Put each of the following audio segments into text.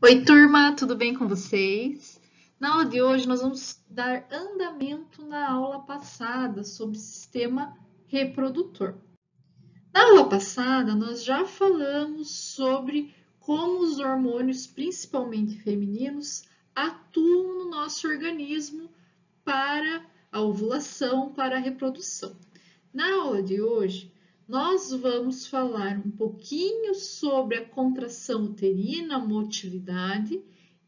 Oi, turma, tudo bem com vocês? Na aula de hoje, nós vamos dar andamento na aula passada sobre o sistema reprodutor. Na aula passada, nós já falamos sobre como os hormônios, principalmente femininos, atuam no nosso organismo para a ovulação, para a reprodução. Na aula de hoje, nós vamos falar um pouquinho sobre a contração uterina, a motilidade,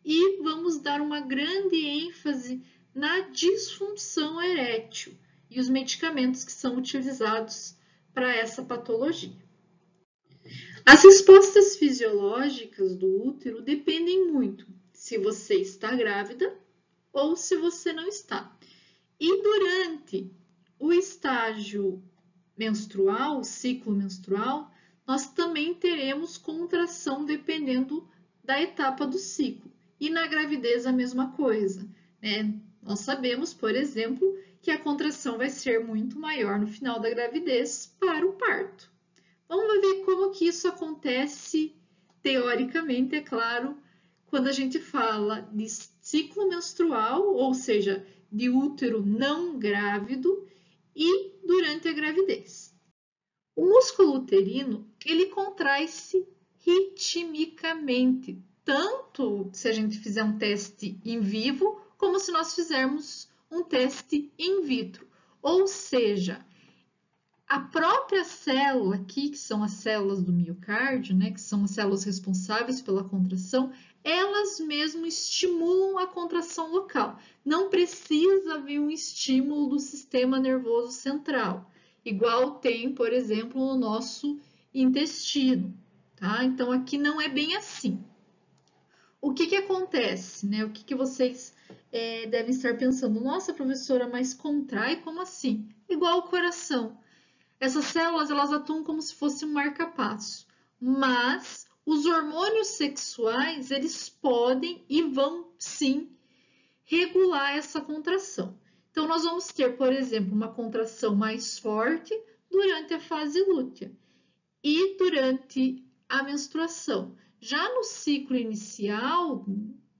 e vamos dar uma grande ênfase na disfunção erétil e os medicamentos que são utilizados para essa patologia. As respostas fisiológicas do útero dependem muito se você está grávida ou se você não está. E durante o estágio menstrual, o ciclo menstrual, nós também teremos contração dependendo da etapa do ciclo. E na gravidez a mesma coisa, né? Nós sabemos, por exemplo, que a contração vai ser muito maior no final da gravidez para o parto. Vamos ver como que isso acontece teoricamente, é claro, quando a gente fala de ciclo menstrual, ou seja, de útero não grávido e durante a gravidez. O músculo uterino, ele contrai-se ritmicamente, tanto se a gente fizer um teste in vivo, como se nós fizermos um teste in vitro. Ou seja, a própria célula aqui, que são as células do miocárdio, né, que são as células responsáveis pela contração, elas mesmo estimulam a contração local. Não precisa vir um estímulo do sistema nervoso central, igual tem, por exemplo, no nosso intestino, tá? Então, aqui não é bem assim. O que acontece, né? O que vocês devem estar pensando? Nossa, professora, mas contrai? Como assim? Igual o coração. Essas células, elas atuam como se fosse um marca-passo, mas os hormônios sexuais, eles podem e vão, sim, regular essa contração. Então, nós vamos ter, por exemplo, uma contração mais forte durante a fase lútea e durante a menstruação. Já no ciclo inicial,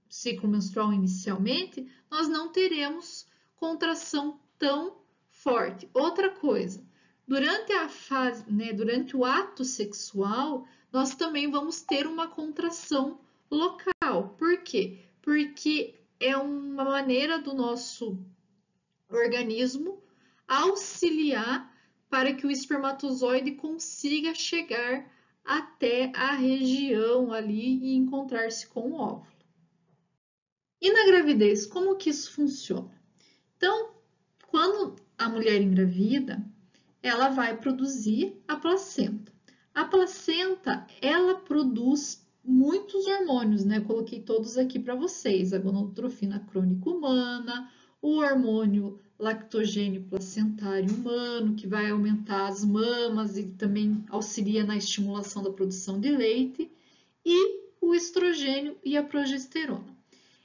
ciclo menstrual inicialmente, nós não teremos contração tão forte. Outra coisa, durante a fase, né, durante o ato sexual, nós também vamos ter uma contração local. Por quê? Porque é uma maneira do nosso organismo auxiliar para que o espermatozoide consiga chegar até a região ali e encontrar-se com o óvulo. E na gravidez, como que isso funciona? Então, quando a mulher engravida, ela vai produzir a placenta. A placenta, ela produz muitos hormônios, né? Eu coloquei todos aqui para vocês. A gonadotrofina crônica humana, o hormônio lactogênio placentário humano, que vai aumentar as mamas e também auxilia na estimulação da produção de leite, e o estrogênio e a progesterona.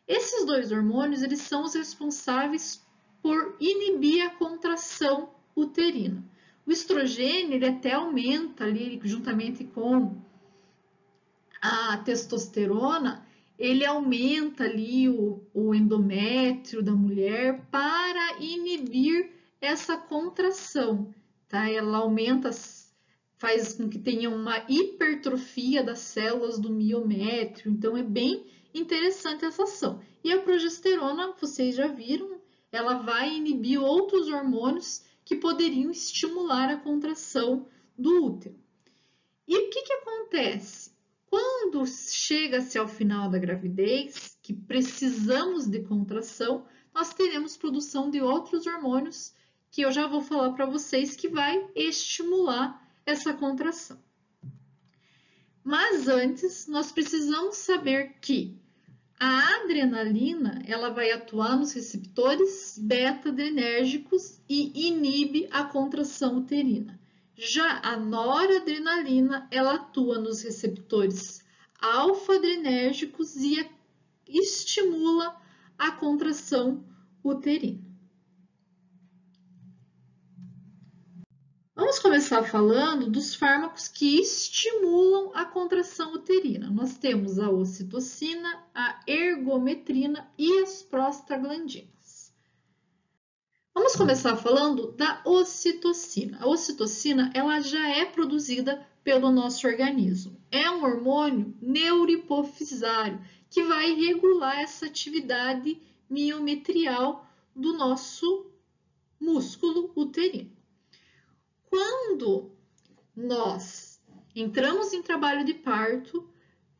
Esses dois hormônios, eles são os responsáveis por inibir a contração uterina. O estrogênio, ele até aumenta ali, juntamente com a testosterona, ele aumenta ali o endométrio da mulher para inibir essa contração, tá? Ela aumenta, faz com que tenha uma hipertrofia das células do miométrio, então é bem interessante essa ação. E a progesterona, vocês já viram, ela vai inibir outros hormônios que poderiam estimular a contração do útero. E o que acontece? Quando chega-se ao final da gravidez, que precisamos de contração, nós teremos produção de outros hormônios que eu já vou falar para vocês que vai estimular essa contração. Mas antes, nós precisamos saber que a adrenalina, ela vai atuar nos receptores beta-adrenérgicos e inibe a contração uterina. Já a noradrenalina, ela atua nos receptores alfa-adrenérgicos e estimula a contração uterina. Vamos começar falando dos fármacos que estimulam a contração uterina. Nós temos a ocitocina, a ergometrina e as prostaglandinas. Vamos começar falando da ocitocina. A ocitocina, ela já é produzida pelo nosso organismo. É um hormônio neurohipofisário que vai regular essa atividade miometrial do nosso músculo uterino. Quando nós entramos em trabalho de parto,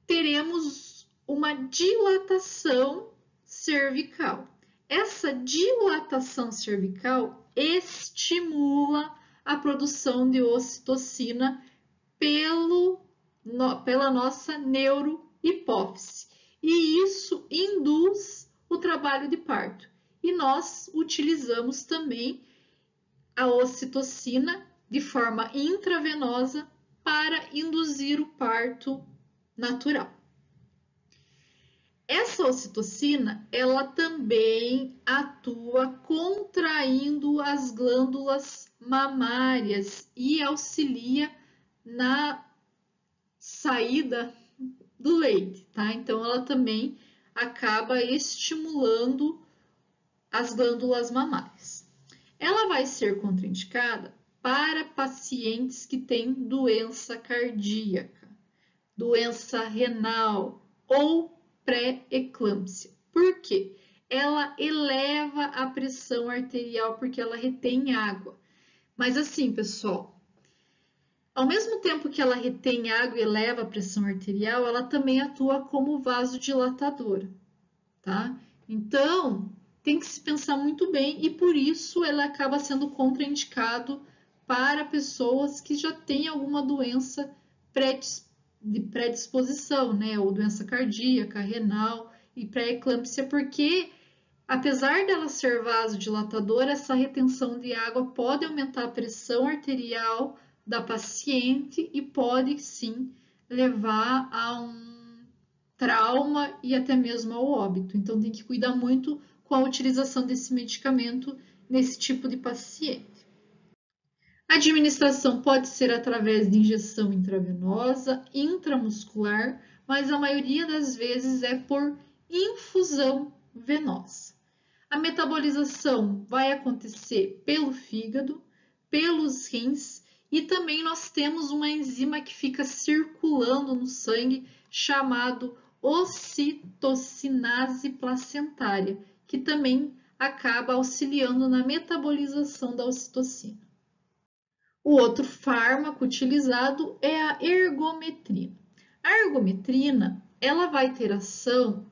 teremos uma dilatação cervical. Essa dilatação cervical estimula a produção de ocitocina pela nossa neurohipófise. E isso induz o trabalho de parto. E nós utilizamos também a ocitocina de forma intravenosa para induzir o parto natural. Essa ocitocina, ela também atua contraindo as glândulas mamárias e auxilia na saída do leite, tá? Então, ela também acaba estimulando as glândulas mamárias. Ela vai ser contraindicada para pacientes que têm doença cardíaca, doença renal ou pré-eclâmpsia. Por quê? Ela eleva a pressão arterial porque ela retém água. Mas assim, pessoal, ao mesmo tempo que ela retém água e eleva a pressão arterial, ela também atua como vasodilatadora, tá? Então, tem que se pensar muito bem e por isso ela acaba sendo contraindicado para pessoas que já têm alguma doença de predisposição, né? Ou doença cardíaca, renal e pré-eclâmpsia, porque apesar dela ser vasodilatadora, essa retenção de água pode aumentar a pressão arterial da paciente e pode sim levar a um trauma e até mesmo ao óbito. Então tem que cuidar muito com a utilização desse medicamento nesse tipo de paciente. A administração pode ser através de injeção intravenosa, intramuscular, mas a maioria das vezes é por infusão venosa. A metabolização vai acontecer pelo fígado, pelos rins e também nós temos uma enzima que fica circulando no sangue chamado ocitocinase placentária, que também acaba auxiliando na metabolização da ocitocina. O outro fármaco utilizado é a ergometrina. A ergometrina, ela vai ter ação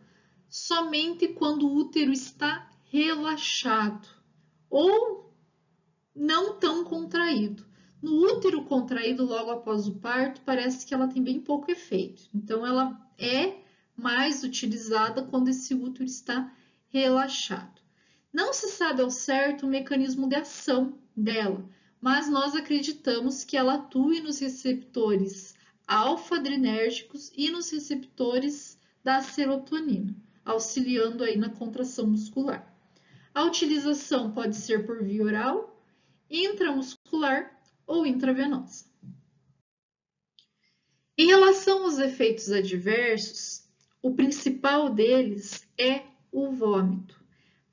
somente quando o útero está relaxado ou não tão contraído. No útero contraído logo após o parto, parece que ela tem bem pouco efeito. Então, ela é mais utilizada quando esse útero está relaxado. Não se sabe ao certo o mecanismo de ação dela, mas nós acreditamos que ela atue nos receptores alfa-adrenérgicos e nos receptores da serotonina, auxiliando aí na contração muscular. A utilização pode ser por via oral, intramuscular ou intravenosa. Em relação aos efeitos adversos, o principal deles é o vômito.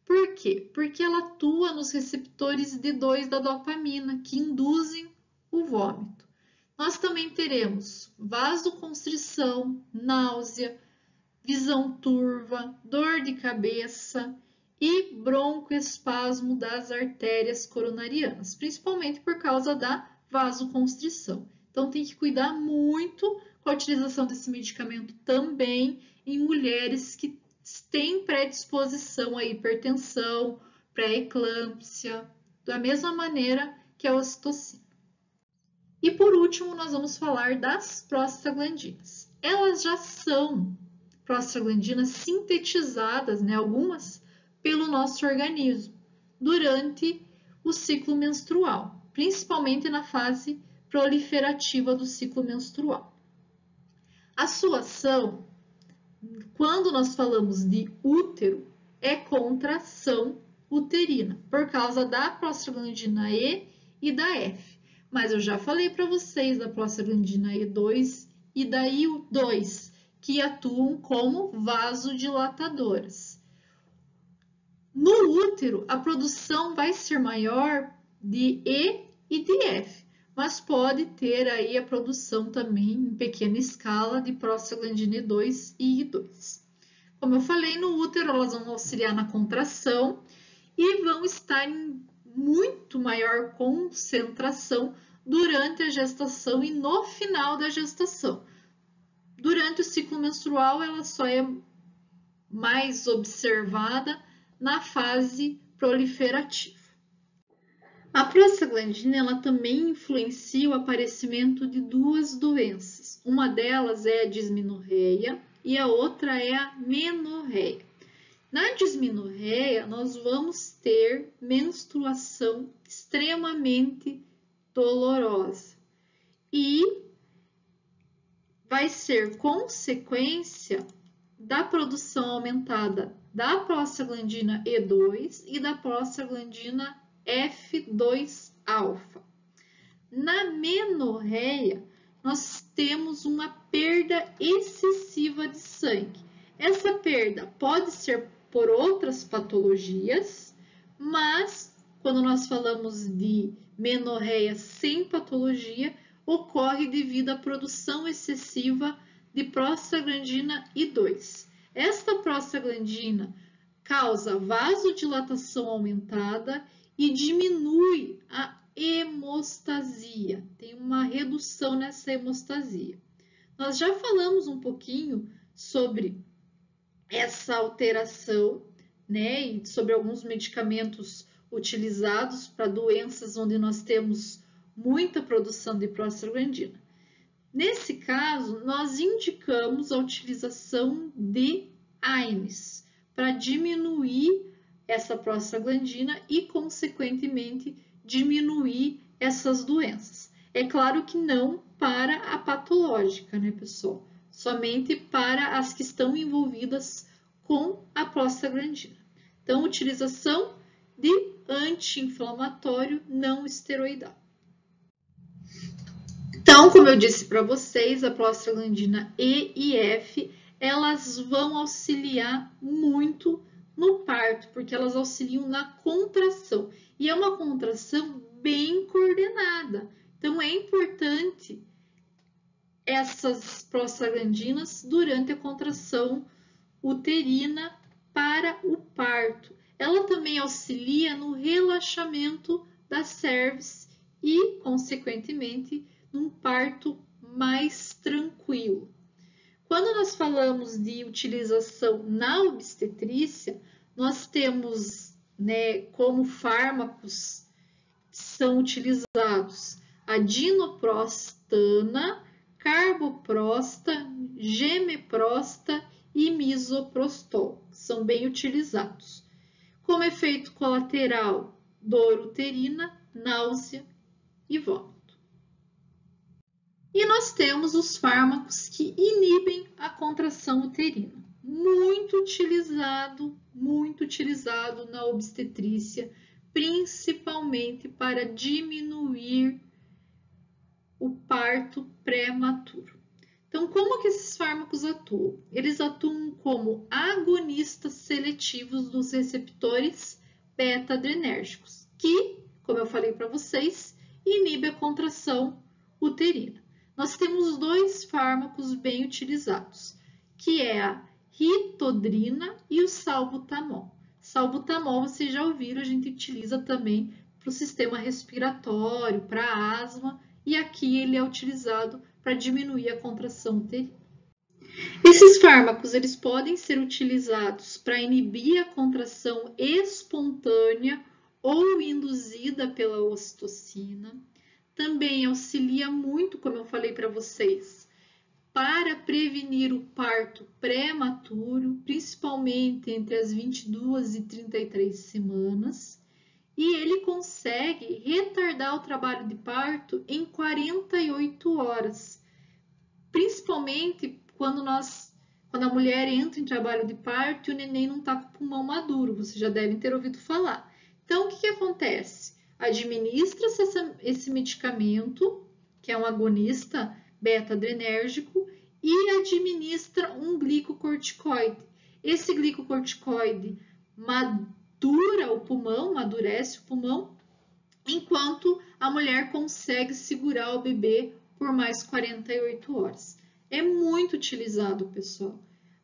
Por quê? Porque ela atua nos receptores D2 da dopamina, que induzem o vômito. Nós também teremos vasoconstrição, náusea, visão turva, dor de cabeça e broncoespasmo das artérias coronarianas, principalmente por causa da vasoconstrição. Então, tem que cuidar muito com a utilização desse medicamento também em mulheres que têm predisposição à hipertensão, pré-eclâmpsia, da mesma maneira que a ocitocina. E por último, nós vamos falar das prostaglandinas. Elas já são prostaglandinas sintetizadas, né, algumas, pelo nosso organismo durante o ciclo menstrual, principalmente na fase proliferativa do ciclo menstrual. A sua ação, quando nós falamos de útero, é contração uterina, por causa da prostaglandina E e da F. Mas eu já falei para vocês da prostaglandina E2 e da I2, que atuam como vasodilatadoras. No útero, a produção vai ser maior de E e de F, mas pode ter aí a produção também em pequena escala de prostaglandina E2 e I2. Como eu falei, no útero elas vão auxiliar na contração e vão estar em muito maior concentração durante a gestação e no final da gestação. Durante o ciclo menstrual, ela só é mais observada na fase proliferativa. A prostaglandina ela também influencia o aparecimento de duas doenças. Uma delas é a dismenorreia e a outra é a menorreia. Na dismenorreia, nós vamos ter menstruação extremamente dolorosa e vai ser consequência da produção aumentada da prostaglandina E2 e da prostaglandina F2-alfa. Na menorreia, nós temos uma perda excessiva de sangue. Essa perda pode ser por outras patologias, mas quando nós falamos de menorreia sem patologia, ocorre devido à produção excessiva de prostaglandina I2. Esta prostaglandina causa vasodilatação aumentada e diminui a hemostasia, tem uma redução nessa hemostasia. Nós já falamos um pouquinho sobre essa alteração, né, e sobre alguns medicamentos utilizados para doenças onde nós temos muita produção de prostaglandina. Nesse caso, nós indicamos a utilização de AINES para diminuir essa prostaglandina e, consequentemente, diminuir essas doenças. É claro que não para a patológica, né, pessoal? Somente para as que estão envolvidas com a prostaglandina. Então, utilização de anti-inflamatório não esteroidal. Então, como eu disse para vocês, a prostaglandina E e F, elas vão auxiliar muito no parto, porque elas auxiliam na contração. E é uma contração bem coordenada. Então, é importante essas prostaglandinas durante a contração uterina para o parto. Ela também auxilia no relaxamento da cervix e, consequentemente, num parto mais tranquilo. Quando nós falamos de utilização na obstetrícia, nós temos, né, como fármacos que são utilizados a dinoprostana, carboprosta, gemeprosta e misoprostol, que são bem utilizados. Como efeito colateral, dor uterina, náusea e vômito. E nós temos os fármacos que inibem a contração uterina. Muito utilizado na obstetrícia, principalmente para diminuir o parto prematuro. Então, como que esses fármacos atuam? Eles atuam como agonistas seletivos dos receptores beta-adrenérgicos, que, como eu falei para vocês, inibe a contração uterina. Nós temos dois fármacos bem utilizados, que é a ritodrina e o salbutamol. Salbutamol, vocês já ouviram, a gente utiliza também para o sistema respiratório, para asma, e aqui ele é utilizado para diminuir a contração uterina. Esses fármacos eles podem ser utilizados para inibir a contração espontânea ou induzida pela ocitocina. Também auxilia muito, como eu falei para vocês, para prevenir o parto prematuro, principalmente entre as 22 e 33 semanas. E ele consegue retardar o trabalho de parto em 48 horas, principalmente quando a mulher entra em trabalho de parto e o neném não está com o pulmão maduro, vocês já devem ter ouvido falar. Então, o que acontece? Administra-se esse medicamento, que é um agonista beta-adrenérgico, e administra um glicocorticoide. Esse glicocorticoide amadurece o pulmão, enquanto a mulher consegue segurar o bebê por mais 48 horas. É muito utilizado, pessoal,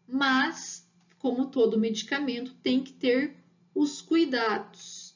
mas, como todo medicamento, tem que ter os cuidados.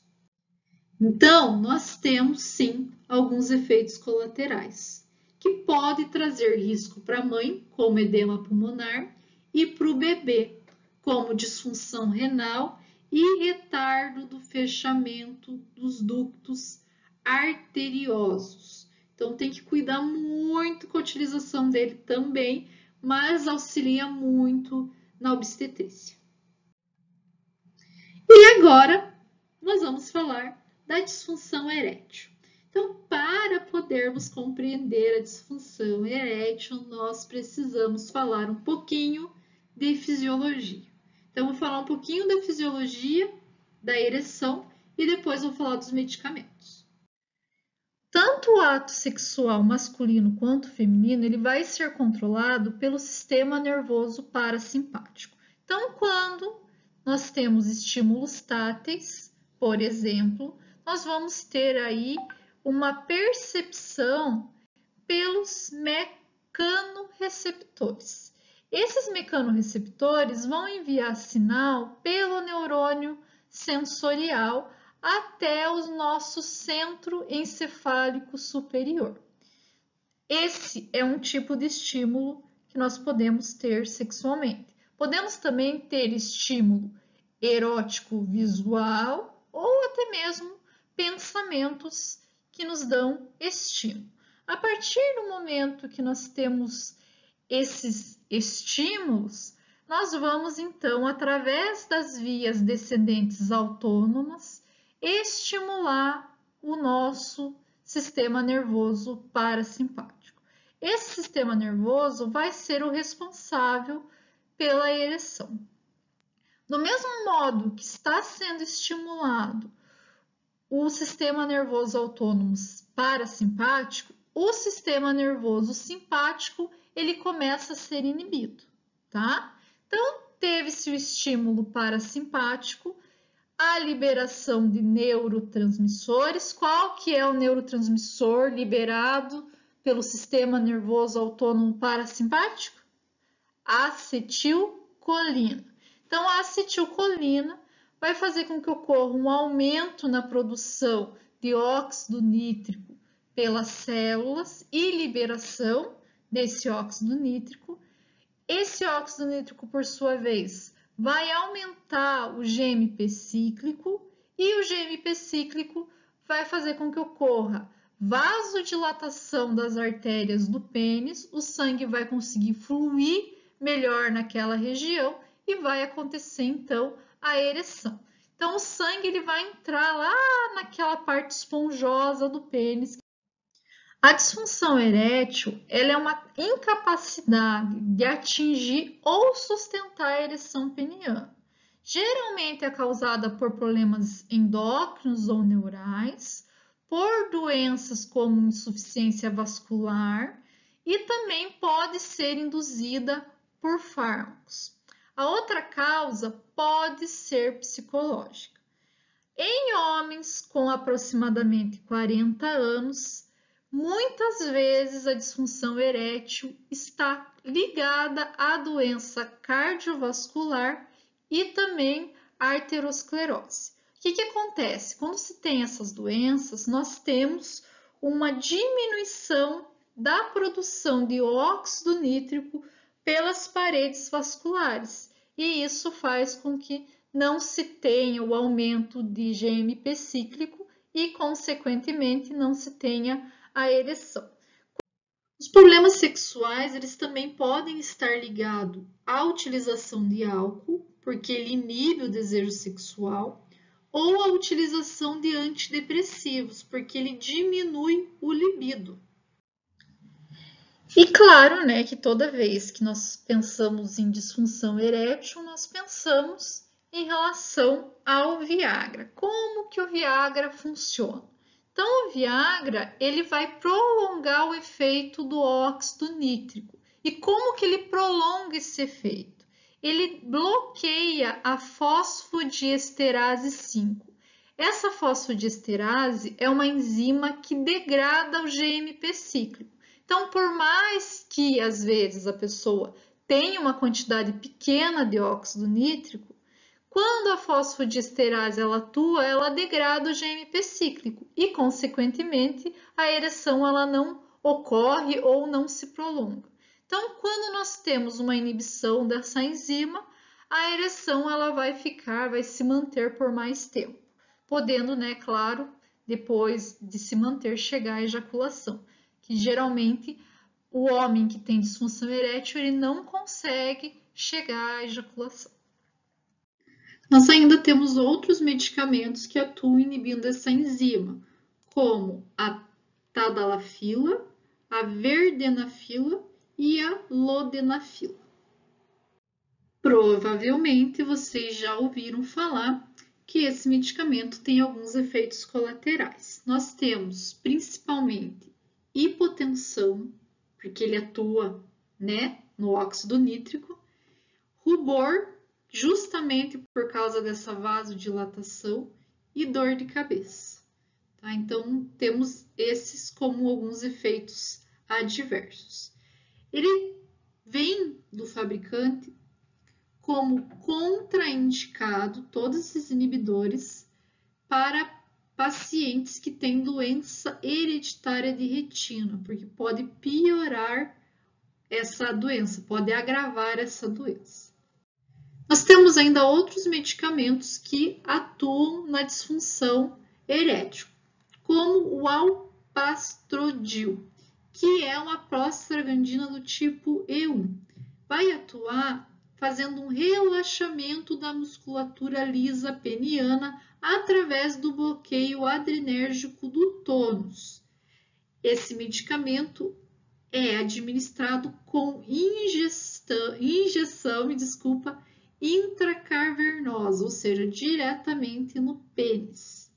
Então, nós temos sim alguns efeitos colaterais, que pode trazer risco para a mãe, como edema pulmonar, e para o bebê, como disfunção renal e retardo do fechamento dos ductos arteriosos. Então, tem que cuidar muito com a utilização dele também, mas auxilia muito na obstetrícia. E agora, nós vamos falar da disfunção erétil. Então, para podermos compreender a disfunção erétil, nós precisamos falar um pouquinho de fisiologia. Então, vou falar um pouquinho da fisiologia da ereção e depois vou falar dos medicamentos. Tanto o ato sexual masculino quanto feminino, ele vai ser controlado pelo sistema nervoso parasimpático. Então, quando nós temos estímulos táteis, por exemplo, nós vamos ter aí uma percepção pelos mecanorreceptores. Esses mecanorreceptores vão enviar sinal pelo neurônio sensorial até o nosso centro encefálico superior. Esse é um tipo de estímulo que nós podemos ter sexualmente. Podemos também ter estímulo erótico visual ou até mesmo pensamentos que nos dão estímulo. A partir do momento que nós temos esses estímulos, nós vamos então, através das vias descendentes autônomas, estimular o nosso sistema nervoso parasimpático. Esse sistema nervoso vai ser o responsável pela ereção. Do mesmo modo que está sendo estimulado o sistema nervoso autônomo parasimpático, o sistema nervoso simpático ele começa a ser inibido, tá? Então, teve-se o estímulo parasimpático, a liberação de neurotransmissores. Qual que é o neurotransmissor liberado pelo sistema nervoso autônomo parasimpático? Acetilcolina. Então, a acetilcolina vai fazer com que ocorra um aumento na produção de óxido nítrico pelas células e liberação desse óxido nítrico. Esse óxido nítrico, por sua vez, vai aumentar o GMP cíclico e o GMP cíclico vai fazer com que ocorra vasodilatação das artérias do pênis, o sangue vai conseguir fluir melhor naquela região e vai acontecer então a ereção. Então o sangue ele vai entrar lá naquela parte esponjosa do pênis. A disfunção erétil ela é uma incapacidade de atingir ou sustentar a ereção peniana. Geralmente é causada por problemas endócrinos ou neurais, por doenças como insuficiência vascular e também pode ser induzida por fármacos. A outra causa pode ser psicológica. Em homens com aproximadamente 40 anos, muitas vezes a disfunção erétil está ligada à doença cardiovascular e também à arteriosclerose. O que acontece? Quando se tem essas doenças, nós temos uma diminuição da produção de óxido nítrico pelas paredes vasculares e isso faz com que não se tenha o aumento de GMP cíclico e, consequentemente, não se tenha a ereção. Os problemas sexuais, eles também podem estar ligados à utilização de álcool, porque ele inibe o desejo sexual, ou à utilização de antidepressivos, porque ele diminui o libido. E claro, né, que toda vez que nós pensamos em disfunção erétil, nós pensamos em relação ao Viagra. Como que o Viagra funciona? Então, o Viagra, ele vai prolongar o efeito do óxido nítrico. E como que ele prolonga esse efeito? Ele bloqueia a fosfodiesterase 5. Essa fosfodiesterase é uma enzima que degrada o GMP cíclico. Então, por mais que às vezes a pessoa tenha uma quantidade pequena de óxido nítrico, quando a fosfodiesterase ela atua, ela degrada o GMP cíclico e, consequentemente, a ereção ela não ocorre ou não se prolonga. Então, quando nós temos uma inibição dessa enzima, a ereção ela vai se manter por mais tempo, podendo, né, claro, depois de se manter, chegar à ejaculação, que geralmente o homem que tem disfunção erétil ele não consegue chegar à ejaculação. Nós ainda temos outros medicamentos que atuam inibindo essa enzima, como a tadalafila, a verdenafila e a lodenafila. Provavelmente vocês já ouviram falar que esse medicamento tem alguns efeitos colaterais. Nós temos principalmente hipotensão, porque ele atua, né, no óxido nítrico, rubor, justamente por causa dessa vasodilatação, e dor de cabeça. Tá? Então, temos esses como alguns efeitos adversos. Ele vem do fabricante como contraindicado, todos esses inibidores, para pacientes que têm doença hereditária de retina, porque pode piorar essa doença, pode agravar essa doença. Nós temos ainda outros medicamentos que atuam na disfunção erétil, como o alpastrodil, que é uma prostaglandina do tipo E1. Vai atuar fazendo um relaxamento da musculatura lisa peniana através do bloqueio adrenérgico do tônus. Esse medicamento é administrado com injeção intracavernosa, ou seja, diretamente no pênis.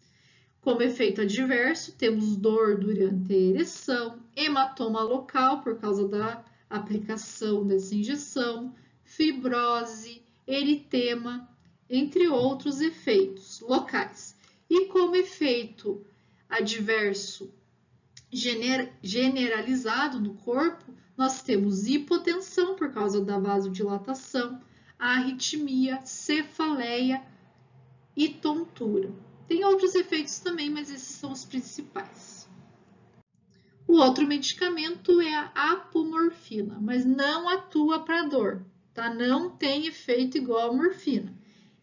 Como efeito adverso, temos dor durante a ereção, hematoma local por causa da aplicação dessa injeção, fibrose, eritema, entre outros efeitos locais. E como efeito adverso generalizado no corpo, nós temos hipotensão por causa da vasodilatação, arritmia, cefaleia e tontura. Tem outros efeitos também, mas esses são os principais. O outro medicamento é a apomorfina, mas não atua para dor, tá? Não tem efeito igual a morfina.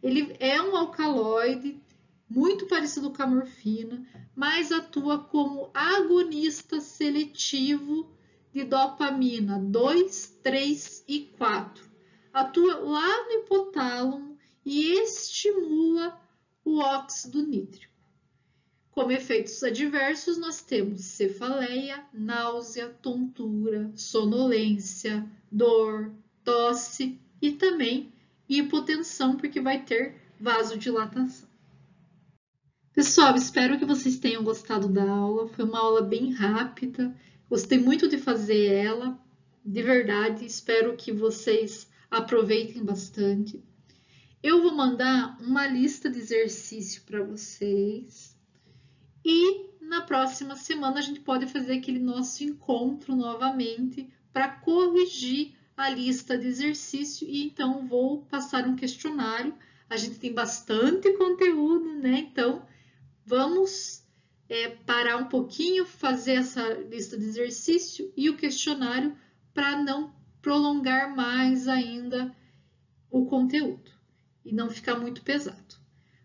Ele é um alcaloide, muito parecido com a morfina, mas atua como agonista seletivo de dopamina 2, 3 e 4. Atua lá no hipotálamo e estimula o óxido nítrico. Como efeitos adversos, nós temos cefaleia, náusea, tontura, sonolência, dor, tosse e também hipotensão, porque vai ter vasodilatação. Pessoal, espero que vocês tenham gostado da aula. Foi uma aula bem rápida. Gostei muito de fazer ela, de verdade. Espero que vocês aproveitem bastante. Eu vou mandar uma lista de exercício para vocês. E na próxima semana a gente pode fazer aquele nosso encontro novamente para corrigir a lista de exercício. E então vou passar um questionário. A gente tem bastante conteúdo, né? Então, vamos parar um pouquinho, fazer essa lista de exercício e o questionário para não prolongar mais ainda o conteúdo e não ficar muito pesado.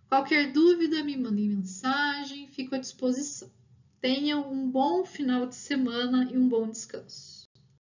Qualquer dúvida, me mandem mensagem, fico à disposição. Tenham um bom final de semana e um bom descanso.